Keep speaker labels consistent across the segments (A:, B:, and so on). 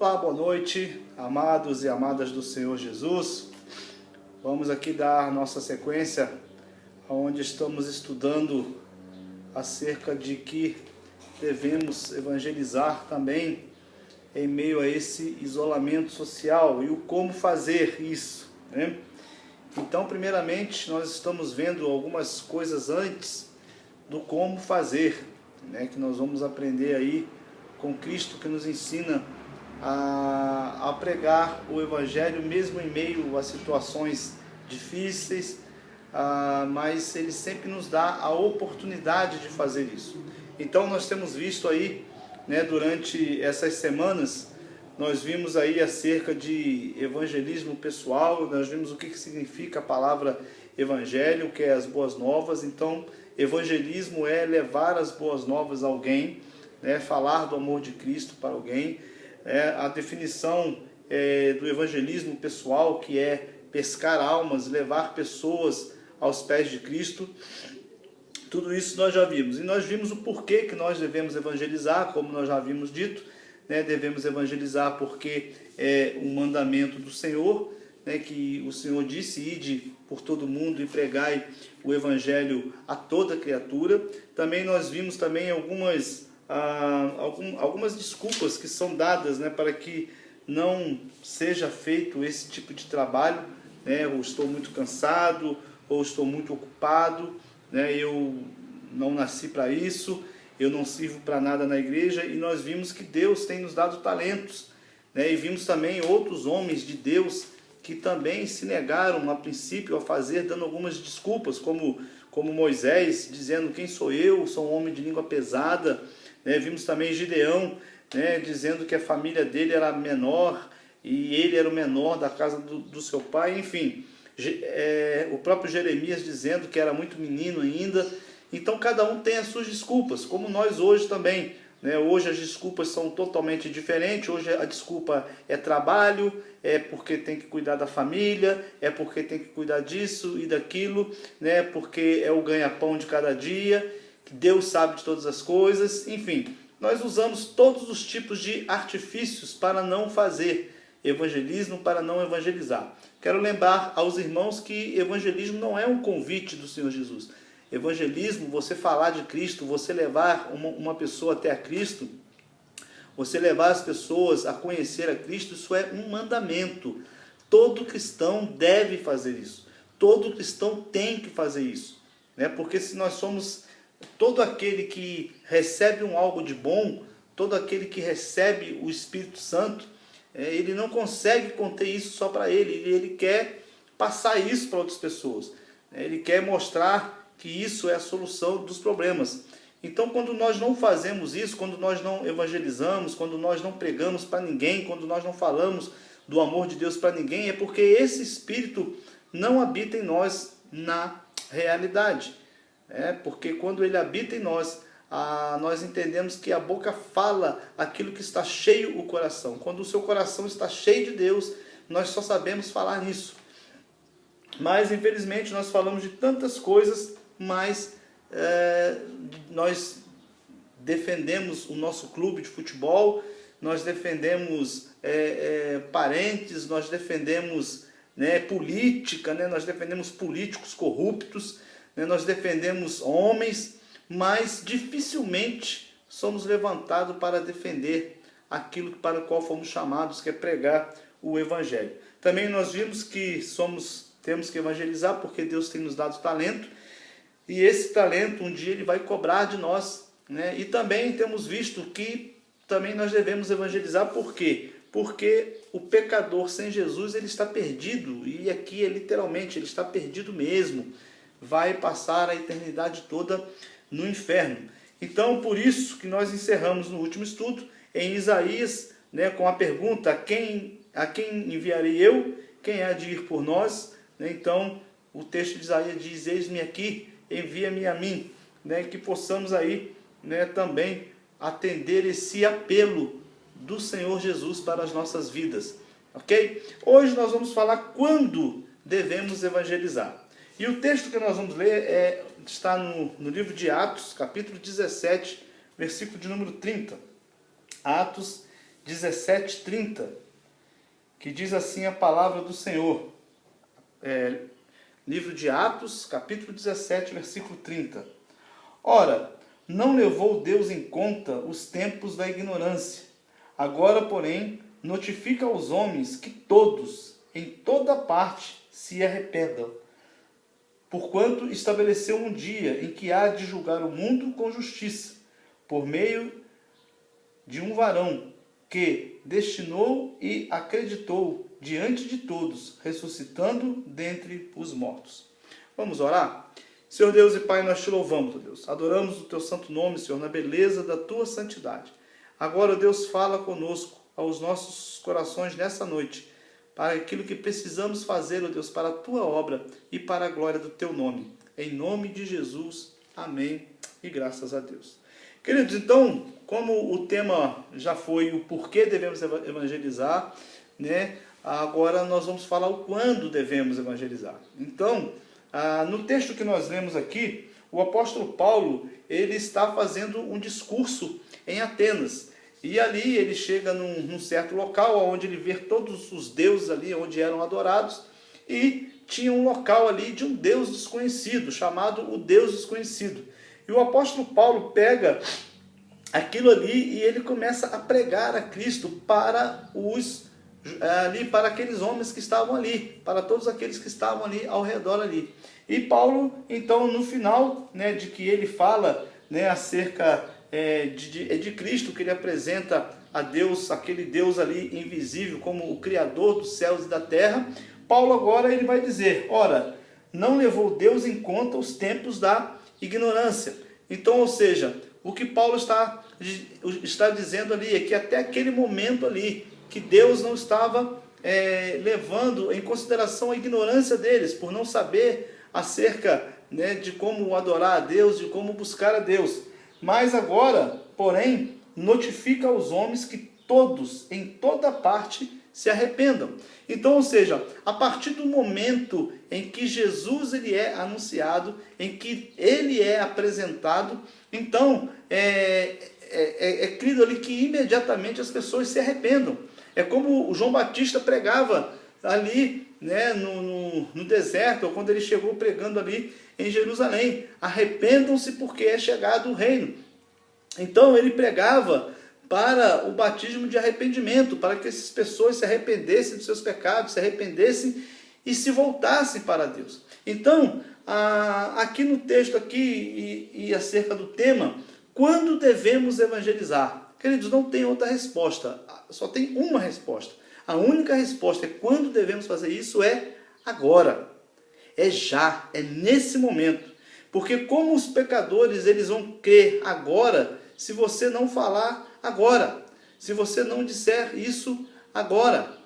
A: Opa, boa noite, amados e amadas do Senhor Jesus. Vamos aqui dar nossa sequência, onde estamos estudando acerca de que devemos evangelizar também em meio a esse isolamento social e o como fazer isso, né? Então, primeiramente, nós estamos vendo algumas coisas antes do como fazer, né? Que nós vamos aprender aí com Cristo, que nos ensina a pregar o Evangelho mesmo em meio a situações difíceis, mas Ele sempre nos dá a oportunidade de fazer isso. Então nós temos visto aí, né, durante essas semanas, nós vimos aí acerca de evangelismo pessoal, nós vimos o que significa a palavra evangelho, que é as boas novas. Então, evangelismo é levar as boas novas a alguém, né, falar do amor de Cristo para alguém. A definição do evangelismo pessoal, que é pescar almas, levar pessoas aos pés de Cristo. Tudo isso nós já vimos. E nós vimos o porquê que nós devemos evangelizar, como nós já havíamos dito, né? Devemos evangelizar porque é um mandamento do Senhor, né? Que o Senhor disse: ide por todo mundo e pregai o evangelho a toda criatura. Também nós vimos também algumas desculpas que são dadas, né, para que não seja feito esse tipo de trabalho, né? Ou estou muito cansado, ou estou muito ocupado, né? Eu não nasci para isso, eu não sirvo para nada na igreja. E nós vimos que Deus tem nos dado talentos, né? E vimos também outros homens de Deus que também se negaram a princípio a fazer, dando algumas desculpas, como Moisés, dizendo: quem sou eu? Sou um homem de língua pesada. Vimos também Gideão, né, dizendo que a família dele era menor e ele era o menor da casa do seu pai. Enfim, o próprio Jeremias dizendo que era muito menino ainda. Então cada um tem as suas desculpas, como nós hoje também, né? Hoje as desculpas são totalmente diferentes. Hoje a desculpa é trabalho, é porque tem que cuidar da família, é porque tem que cuidar disso e daquilo, né? Porque é o ganha-pão de cada dia, que Deus sabe de todas as coisas. Enfim, nós usamos todos os tipos de artifícios para não fazer evangelismo, para não evangelizar. Quero lembrar aos irmãos que evangelismo não é um convite do Senhor Jesus. Evangelismo, você falar de Cristo, você levar uma pessoa até a Cristo, você levar as pessoas a conhecer a Cristo, isso é um mandamento. Todo cristão deve fazer isso. Todo cristão tem que fazer isso, né? Porque se nós somos... Todo aquele que recebe algo de bom, todo aquele que recebe o Espírito Santo, ele não consegue conter isso só para ele quer passar isso para outras pessoas. Ele quer mostrar que isso é a solução dos problemas. Então, quando nós não fazemos isso, quando nós não evangelizamos, quando nós não pregamos para ninguém, quando nós não falamos do amor de Deus para ninguém, é porque esse Espírito não habita em nós na realidade. Porque quando ele habita em nós, nós entendemos que a boca fala aquilo que está cheio o coração. Quando o seu coração está cheio de Deus, nós só sabemos falar nisso. Mas infelizmente nós falamos de tantas coisas, mas nós defendemos o nosso clube de futebol, nós defendemos parentes, nós defendemos, né, política, né? Nós defendemos políticos corruptos, nós defendemos homens, mas dificilmente somos levantados para defender aquilo para o qual fomos chamados, que é pregar o Evangelho. Também nós vimos que temos que evangelizar porque Deus tem nos dado talento, e esse talento um dia Ele vai cobrar de nós, né? E também temos visto que também nós devemos evangelizar. Por quê? Porque o pecador sem Jesus, ele está perdido, e aqui literalmente ele está perdido mesmo. Vai passar a eternidade toda no inferno. Então, por isso que nós encerramos no último estudo em Isaías, né, com a pergunta: a quem enviarei eu? Quem há de ir por nós? Então, o texto de Isaías diz: eis-me aqui, envia-me a mim, né, que possamos aí, né, também atender esse apelo do Senhor Jesus para as nossas vidas. Ok? Hoje nós vamos falar quando devemos evangelizar. E o texto que nós vamos ler está no livro de Atos, capítulo 17, versículo de número 30. Atos 17:30, que diz assim a palavra do Senhor. Livro de Atos, capítulo 17, versículo 30. Ora, não levou Deus em conta os tempos da ignorância. Agora, porém, notifica aos homens que todos, em toda parte, se arrependam. Porquanto estabeleceu um dia em que há de julgar o mundo com justiça, por meio de um varão que destinou e acreditou diante de todos, ressuscitando dentre os mortos. Vamos orar? Senhor Deus e Pai, nós te louvamos, Deus. Adoramos o teu santo nome, Senhor, na beleza da tua santidade. Agora, Deus, fala conosco, aos nossos corações nessa noite, para aquilo que precisamos fazer, ó Deus, para a tua obra e para a glória do teu nome. Em nome de Jesus, amém e graças a Deus. Queridos, então, como o tema já foi o porquê devemos evangelizar, né? Agora nós vamos falar o quando devemos evangelizar. Então, no texto que nós lemos aqui, o apóstolo Paulo, ele está fazendo um discurso em Atenas. E ali ele chega num certo local, onde ele vê todos os deuses ali, onde eram adorados, e tinha um local ali de um Deus desconhecido, chamado o Deus desconhecido. E o apóstolo Paulo pega aquilo ali e ele começa a pregar a Cristo para para aqueles homens que estavam ali, para todos aqueles que estavam ali ao redor ali. E Paulo, então, no final, né, de que ele fala, né, acerca de Cristo, que ele apresenta a Deus, aquele Deus ali invisível, como o Criador dos céus e da terra, Paulo agora ele vai dizer, ora, não levou Deus em conta os tempos da ignorância. Então, ou seja, o que Paulo está dizendo ali é que até aquele momento ali, que Deus não estava levando em consideração a ignorância deles, por não saber acerca, né, de como adorar a Deus, de como buscar a Deus. Mas agora, porém, notifica aos homens que todos, em toda parte, se arrependam. Então, ou seja, a partir do momento em que Jesus ele é anunciado, em que ele é apresentado, então é crido ali que imediatamente as pessoas se arrependam. É como o João Batista pregava ali, né, no deserto, ou quando ele chegou pregando ali em Jerusalém. Arrependam-se porque é chegado o reino. Então ele pregava para o batismo de arrependimento, para que essas pessoas se arrependessem dos seus pecados, se arrependessem e se voltassem para Deus. Então, aqui no texto aqui e acerca do tema, quando devemos evangelizar? Queridos, não tem outra resposta, só tem uma resposta. A única resposta é quando devemos fazer isso é agora, é já, é nesse momento. Porque como os pecadores eles vão crer agora, se você não falar agora, se você não disser isso agora,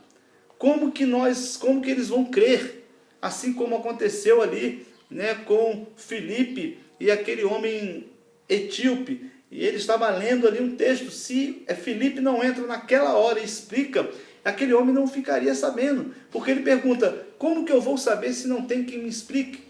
A: como que eles vão crer? Assim como aconteceu ali, né, com Filipe e aquele homem etíope. E ele estava lendo ali um texto, se Filipe não entra naquela hora e explica, aquele homem não ficaria sabendo, porque ele pergunta, como que eu vou saber se não tem quem me explique?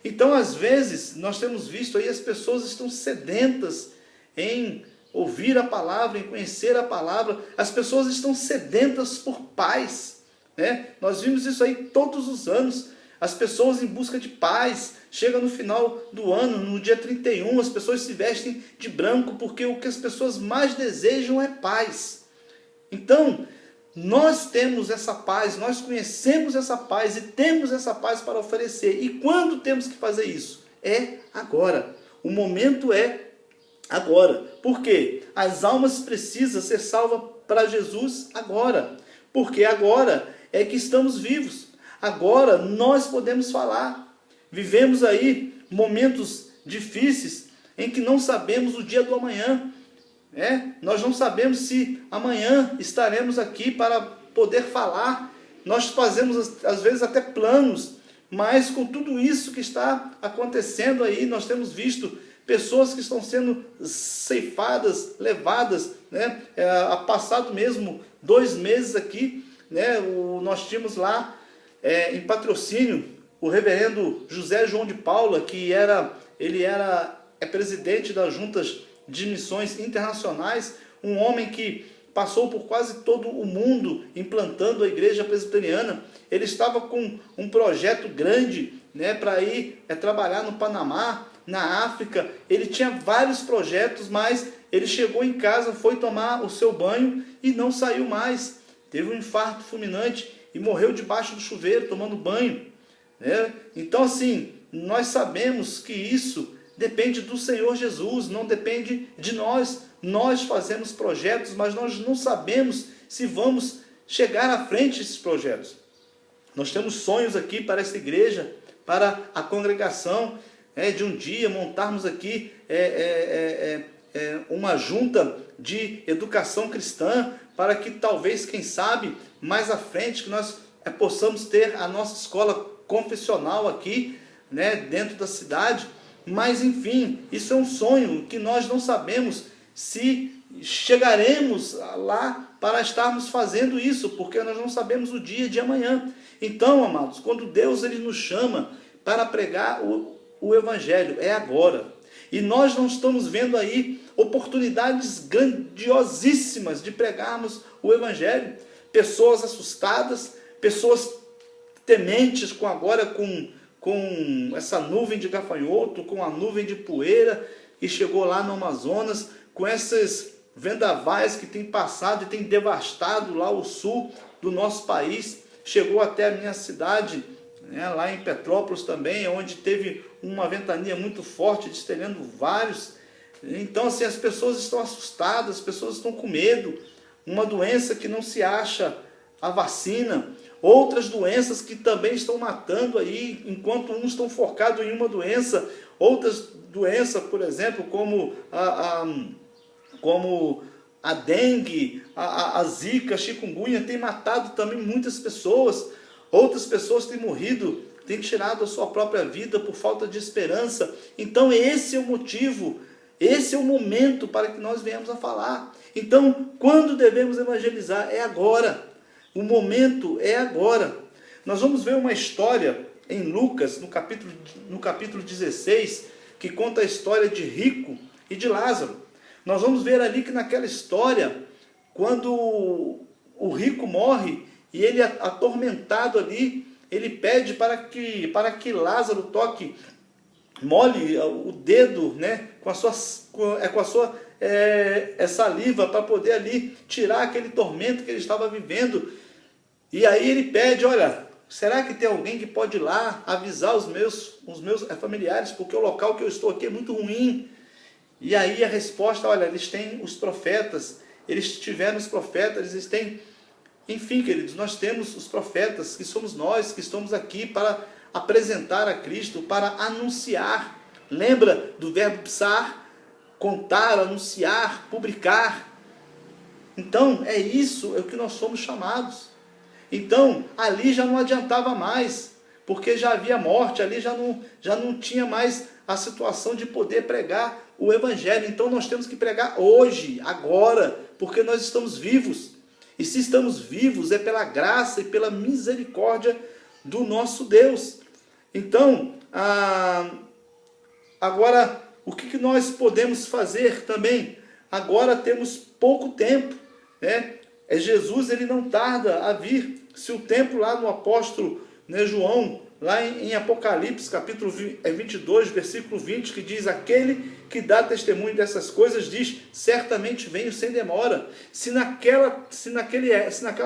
A: Então, às vezes, nós temos visto aí, as pessoas estão sedentas em ouvir a palavra, em conhecer a palavra, as pessoas estão sedentas por paz, né? Nós vimos isso aí todos os anos, as pessoas em busca de paz, chega no final do ano, no dia 31, as pessoas se vestem de branco, porque o que as pessoas mais desejam é paz. Então, nós temos essa paz, nós conhecemos essa paz e temos essa paz para oferecer. E quando temos que fazer isso? É agora. O momento é agora. Por quê? As almas precisam ser salvas para Jesus agora. Porque agora é que estamos vivos. Agora nós podemos falar. Vivemos aí momentos difíceis em que não sabemos o dia do amanhã. Nós não sabemos se amanhã estaremos aqui para poder falar. Nós fazemos às vezes até planos, mas com tudo isso que está acontecendo aí, nós temos visto pessoas que estão sendo ceifadas, levadas, né? Há passado mesmo 2 meses aqui, né? Nós tínhamos lá em Patrocínio o reverendo José João de Paula, que ele era presidente das juntas de missões internacionais, um homem que passou por quase todo o mundo implantando a igreja presbiteriana. Ele estava com um projeto grande, né, para ir trabalhar no Panamá, na África. Ele tinha vários projetos, mas ele chegou em casa, foi tomar o seu banho e não saiu mais. Teve um infarto fulminante e morreu debaixo do chuveiro, tomando banho, né? Então, assim, nós sabemos que isso depende do Senhor Jesus, não depende de nós. Nós fazemos projetos, mas nós não sabemos se vamos chegar à frente desses projetos. Nós temos sonhos aqui para essa igreja, para a congregação, de um dia montarmos aqui uma junta de educação cristã, para que talvez, quem sabe, mais à frente, que nós possamos ter a nossa escola confessional aqui, né, dentro da cidade. Mas, enfim, isso é um sonho que nós não sabemos se chegaremos lá para estarmos fazendo isso, porque nós não sabemos o dia de amanhã. Então, amados, quando Deus ele nos chama para pregar o Evangelho, é agora. E nós não estamos vendo aí oportunidades grandiosíssimas de pregarmos o Evangelho. Pessoas assustadas, pessoas tementes com essa nuvem de gafanhoto, com a nuvem de poeira que chegou lá no Amazonas, com esses vendavais que tem passado e tem devastado lá o sul do nosso país. Chegou até a minha cidade, né, lá em Petrópolis também, onde teve uma ventania muito forte, destelhando vários. Então, assim, as pessoas estão assustadas, as pessoas estão com medo. Uma doença que não se acha a vacina, outras doenças que também estão matando aí, enquanto uns estão focados em uma doença, outras doenças, por exemplo, como a dengue, a zika, a chikungunya, tem matado também muitas pessoas. Outras pessoas têm morrido, têm tirado a sua própria vida por falta de esperança. Então esse é o motivo, esse é o momento para que nós venhamos a falar. Então, quando devemos evangelizar? É agora. O momento é agora. Nós vamos ver uma história em Lucas, no capítulo 16, que conta a história de Rico e de Lázaro. Nós vamos ver ali que naquela história, quando o rico morre, e ele atormentado ali, ele pede para que Lázaro molhe o dedo, né, com a sua saliva, para poder ali tirar aquele tormento que ele estava vivendo. E aí ele pede, olha, será que tem alguém que pode ir lá avisar os meus familiares, porque o local que eu estou aqui é muito ruim. E aí a resposta, olha, eles têm os profetas, eles tiveram os profetas, eles têm... Enfim, queridos, nós temos os profetas, que somos nós, que estamos aqui para apresentar a Cristo, para anunciar. Lembra do verbo psar? Contar, anunciar, publicar. Então, é isso, é o que nós somos chamados. Então, ali já não adiantava mais, porque já havia morte, ali já não tinha mais a situação de poder pregar o Evangelho. Então, nós temos que pregar hoje, agora, porque nós estamos vivos. E se estamos vivos, é pela graça e pela misericórdia do nosso Deus. Então, agora, o que nós podemos fazer também? Agora temos pouco tempo, né? Jesus, ele não tarda a vir. Se o tempo lá no apóstolo, né, João, lá em Apocalipse, capítulo 22, versículo 20, que diz: aquele que dá testemunho dessas coisas diz, certamente venho sem demora. Se naquela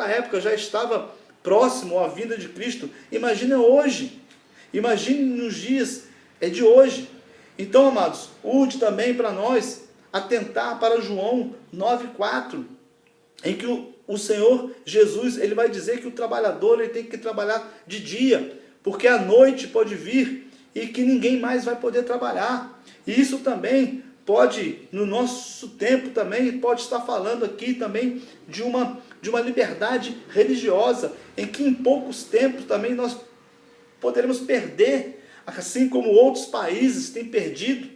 A: época já estava próximo à vinda de Cristo, imagina hoje, imagine nos dias de hoje. Então, amados, urge também para nós atentar para João 9,4, em que o Senhor Jesus, ele vai dizer que o trabalhador ele tem que trabalhar de dia, porque a noite pode vir e que ninguém mais vai poder trabalhar. E isso também pode, no nosso tempo também, pode estar falando aqui também de uma liberdade religiosa, em que em poucos tempos também nós poderemos perder, assim como outros países têm perdido,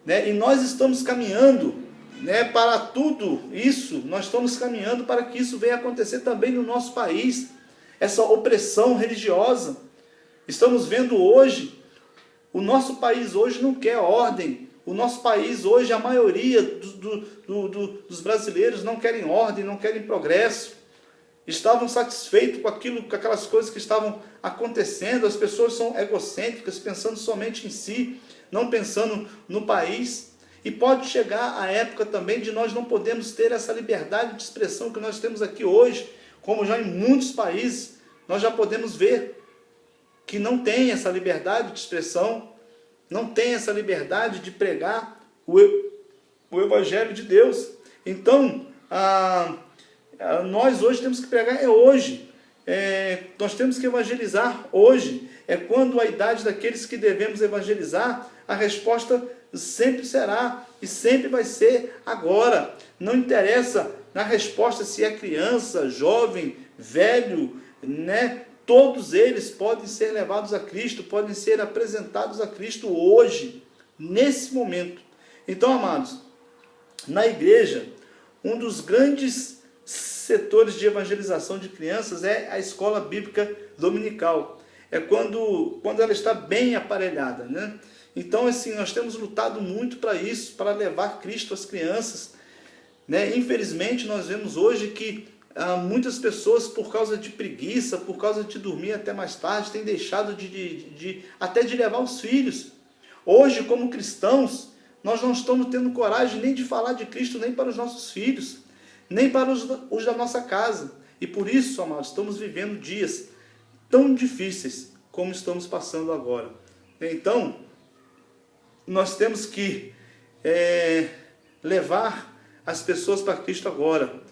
A: né? E nós estamos caminhando, né, para tudo isso, nós estamos caminhando para que isso venha acontecer também no nosso país, essa opressão religiosa. Estamos vendo hoje, o nosso país hoje não quer ordem, O nosso país hoje, a maioria dos brasileiros não querem ordem, não querem progresso. Estavam satisfeitos com aquelas coisas que estavam acontecendo. As pessoas são egocêntricas, pensando somente em si, não pensando no país. E pode chegar a época também de nós não podemos ter essa liberdade de expressão que nós temos aqui hoje, como já em muitos países, nós já podemos ver que não tem essa liberdade de expressão, não tem essa liberdade de pregar o Evangelho de Deus. Então, nós hoje temos que pregar hoje. Nós temos que evangelizar hoje. É quando a idade daqueles que devemos evangelizar, a resposta sempre será e sempre vai ser agora. Não interessa na resposta se é criança, jovem, velho, né? Todos eles podem ser levados a Cristo, podem ser apresentados a Cristo hoje, nesse momento. Então, amados, na igreja, um dos grandes setores de evangelização de crianças é a escola bíblica dominical. É quando ela está bem aparelhada, né? Então, assim, nós temos lutado muito para isso, para levar Cristo às crianças, né? Infelizmente, nós vemos hoje que muitas pessoas, por causa de preguiça, por causa de dormir até mais tarde, têm deixado até de levar os filhos. Hoje, como cristãos, nós não estamos tendo coragem nem de falar de Cristo, nem para os nossos filhos, nem para os da nossa casa. E por isso, amados, estamos vivendo dias tão difíceis como estamos passando agora. Então, nós temos que levar as pessoas para Cristo agora.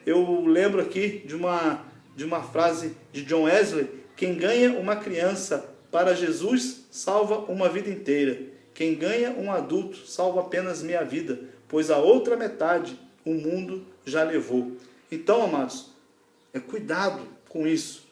A: Eu lembro aqui de uma frase de John Wesley: quem ganha uma criança para Jesus, salva uma vida inteira. Quem ganha um adulto, salva apenas meia vida, pois a outra metade o mundo já levou. Então, amados, cuidado com isso.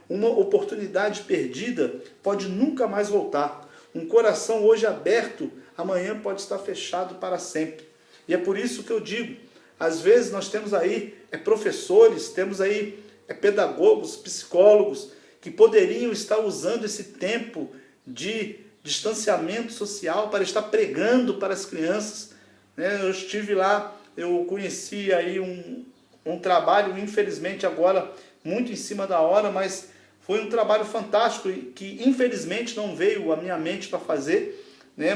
A: Uma oportunidade perdida pode nunca mais voltar. Um coração hoje aberto, amanhã pode estar fechado para sempre. E é por isso que eu digo, às vezes nós temos aí professores, temos aí pedagogos, psicólogos, que poderiam estar usando esse tempo de distanciamento social para estar pregando para as crianças. Eu estive lá, eu conheci aí um trabalho, infelizmente agora, muito em cima da hora, mas foi um trabalho fantástico que infelizmente não veio à minha mente para fazer,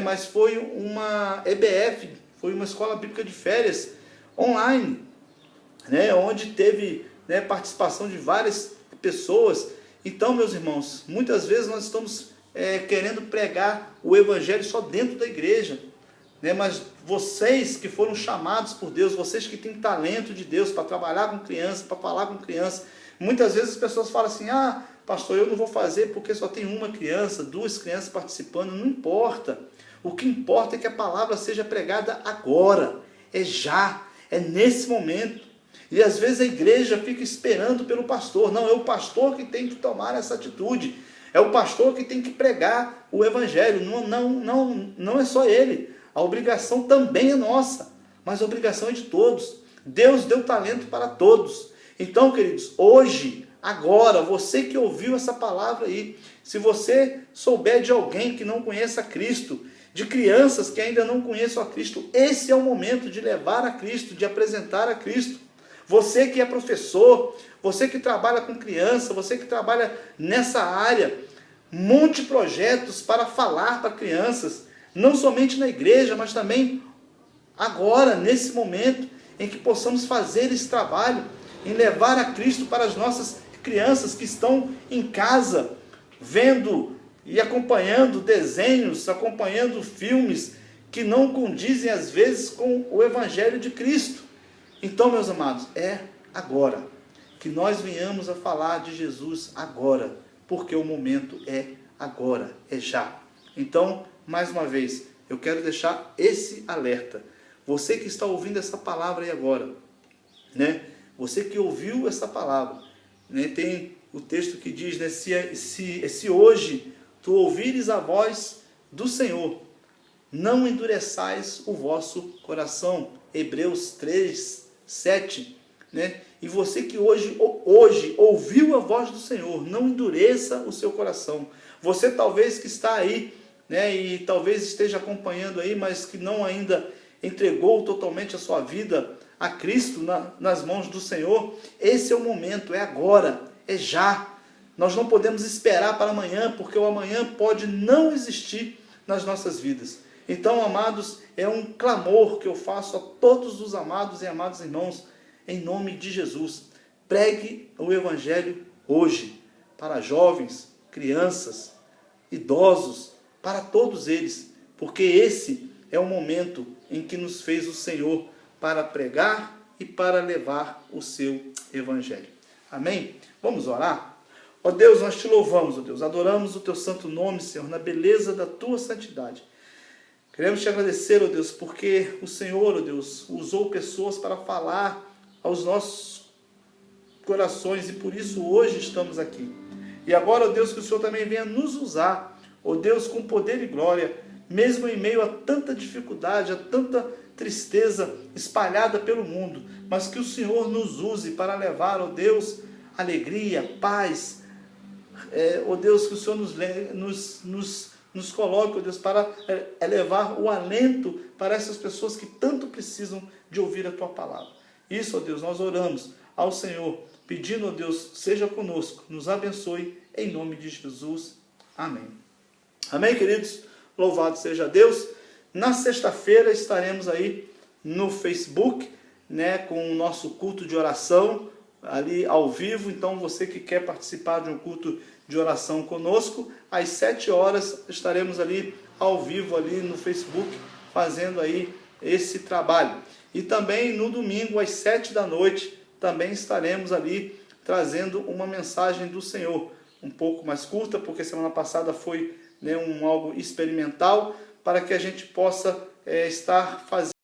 A: mas foi uma EBF, foi uma escola bíblica de férias online, onde teve participação de várias pessoas. Então, meus irmãos, muitas vezes nós estamos querendo pregar o Evangelho só dentro da igreja, mas vocês que foram chamados por Deus, vocês que têm talento de Deus para trabalhar com criança, para falar com criança, muitas vezes as pessoas falam assim: pastor, eu não vou fazer porque só tem uma criança, duas crianças participando. Não importa. O que importa é que a palavra seja pregada agora, é nesse momento. E às vezes a igreja fica esperando pelo pastor. Não, é o pastor que tem que tomar essa atitude. É o pastor que tem que pregar o Evangelho. Não é só ele. A obrigação também é nossa, mas a obrigação é de todos. Deus deu talento para todos. Então, queridos, hoje, agora, você que ouviu essa palavra aí, se você souber de alguém que não conheça Cristo, de crianças que ainda não conheçam a Cristo, esse é o momento de levar a Cristo, de apresentar a Cristo. Você que é professor, você que trabalha com criança, você que trabalha nessa área, monte projetos para falar para crianças, não somente na igreja, mas também agora, nesse momento, em que possamos fazer esse trabalho, em levar a Cristo para as nossas crianças que estão em casa, vendo e acompanhando desenhos, acompanhando filmes que não condizem às vezes com o Evangelho de Cristo. Então, meus amados, é agora que nós venhamos a falar de Jesus agora, porque o momento é agora, é já. Então, mais uma vez, eu quero deixar esse alerta. Você que está ouvindo essa palavra aí agora, você que ouviu essa palavra, tem o texto que diz, se hoje tu ouvires a voz do Senhor, não endureçais o vosso coração. Hebreus 3, 7. E você que hoje ouviu a voz do Senhor, não endureça o seu coração. Você talvez que está aí né, e talvez esteja acompanhando aí, mas que não ainda entregou totalmente a sua vida a Cristo nas mãos do Senhor, esse é o momento, é agora, é já. Nós não podemos esperar para amanhã, porque o amanhã pode não existir nas nossas vidas. Então, amados, é um clamor que eu faço a todos os amados e amados irmãos, em nome de Jesus. Pregue o Evangelho hoje, para jovens, crianças, idosos, para todos eles, porque esse é o momento em que nos fez o Senhor para pregar e para levar o seu Evangelho. Amém? Vamos orar? Ó Deus, nós te louvamos, ó Deus, adoramos o teu santo nome, Senhor, na beleza da tua santidade. Queremos te agradecer, ó Deus, porque o Senhor, ó Deus, usou pessoas para falar aos nossos corações e por isso hoje estamos aqui. E agora, ó Deus, que o Senhor também venha nos usar, ó Deus, com poder e glória, mesmo em meio a tanta dificuldade, a tanta tristeza espalhada pelo mundo, mas que o Senhor nos use para levar, ó Deus, alegria, paz, ó Deus, que o Senhor nos coloque, ó Deus, para levar o alento para essas pessoas que tanto precisam de ouvir a tua palavra. Isso, ó Deus, nós oramos ao Senhor, pedindo, ó Deus, seja conosco, nos abençoe, em nome de Jesus. Amém. Amém, queridos? Louvado seja Deus. Na sexta-feira estaremos aí no Facebook, né, com o nosso culto de oração, ali ao vivo. Então, você que quer participar de um culto de oração conosco, às 7 horas estaremos ali ao vivo ali no Facebook, fazendo aí esse trabalho. E também no domingo, às 7 da noite, também estaremos ali trazendo uma mensagem do Senhor, um pouco mais curta, porque semana passada foi, né, algo experimental, para que a gente possa estar fazendo